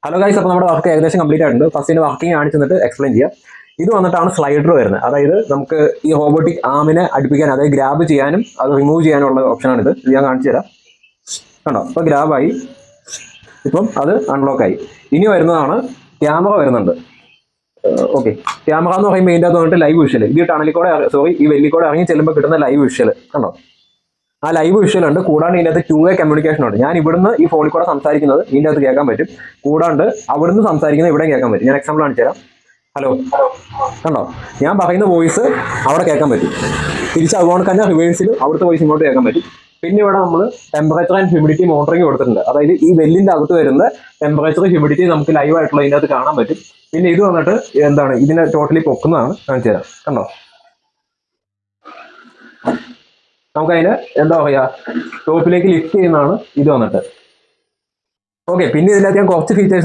Hello guys, അപ്പോൾ നമ്മുടെ work ഏകദേശം കംപ്ലീറ്റ് ആയിട്ടുണ്ട്. ഫസ്റ്റിന് വർക്കിംഗ് കാണിച്ചു തന്നിട്ട് എക്സ്പ്ലെയിൻ ചെയ്യാം. ഇത് വന്നിട്ടാണ് സ്ലൈഡർ വരുന്നത്. അതായത് നമുക്ക് ഈ റോബോട്ടിക് ആമിനെ അടുപ്പിക്കാൻ, അതായത് ഗ്രാബ് ചെയ്യാനും അത് റിമൂവ് ചെയ്യാനുള്ള ഓപ്ഷനാണിത്. ഇത് ഞാൻ കാണിച്ചു തരാം. കണ്ടോ, ഇപ്പോൾ ഗ്രാബായി, ഇപ്പം അത് അൺലോക്കായി. ഇനി വരുന്നതാണ് ക്യാമറ വരുന്നുണ്ട്. ഓക്കെ, ക്യാമറ എന്ന് പറയുമ്പോൾ ഇതിൻ്റെ അകത്ത് വന്നിട്ട് ലൈവ് വിഷ്വൽ, ഈ ടണലിൽ ഈ വെല്ലിക്കൂടെ ഇറങ്ങി ചെല്ലുമ്പോൾ കിട്ടുന്ന ലൈവ് വിഷ്വൽ കണ്ടോ. ആ ലൈവ് വിഷ്വൽ ഉണ്ട്. കൂടാണ്ട് ഇതിനകത്ത് 2-way കമ്മ്യൂണിക്കേഷൻ ഉണ്ട്. ഞാൻ ഇവിടുന്ന് ഈ ഫോണിൽ കൂടെ സംസാരിക്കുന്നത് ഇതിൻ്റെ അകത്ത് കേൾക്കാൻ പറ്റും. കൂടാണ്ട് അവിടുന്ന് സംസാരിക്കുന്നത് ഇവിടെ കേൾക്കാൻ പറ്റും. ഞാൻ എക്സാമ്പിൾ കാണിച്ചു തരാം. ഹലോ, കണ്ടോ, ഞാൻ പറയുന്ന വോയിസ് അവിടെ കേൾക്കാൻ പറ്റും. തിരിച്ച് അതുകൊണ്ട് തന്നെ റിവേഴ്സിൽ അവിടുത്തെ വോയിസ് ഇങ്ങോട്ട് കേൾക്കാൻ പറ്റും. പിന്നെ ഇവിടെ നമ്മൾ ടെമ്പറേച്ചർ ആൻഡ് ഹ്യൂമിഡിറ്റി മോണിറ്ററിംഗ് കൊടുത്തിട്ടുണ്ട്. അതായത് ഈ വെല്ലിൻ്റെ അകത്ത് വരുന്ന ടെമ്പറേച്ചർ ഹ്യൂമിഡിറ്റി നമുക്ക് ലൈവ് ആയിട്ടുള്ള ഇതിൻ്റെ അകത്ത് കാണാൻ പറ്റും. പിന്നെ ഇത് വന്നിട്ട് എന്താണ്, ഇതിനെ ടോട്ടലി പൊക്കുന്നതാണ്. കാണിച്ചു തരാം. കണ്ടോ, നമുക്കതിന് എന്താ പറയുക, ടോപ്പിലേക്ക് ലിഫ്റ്റ് ചെയ്യുന്നതാണ് ഇത് വന്നിട്ട്. ഓക്കെ, പിന്നെ ഇതിനകത്ത് ഞാൻ കുറച്ച് ഫീച്ചേഴ്സ്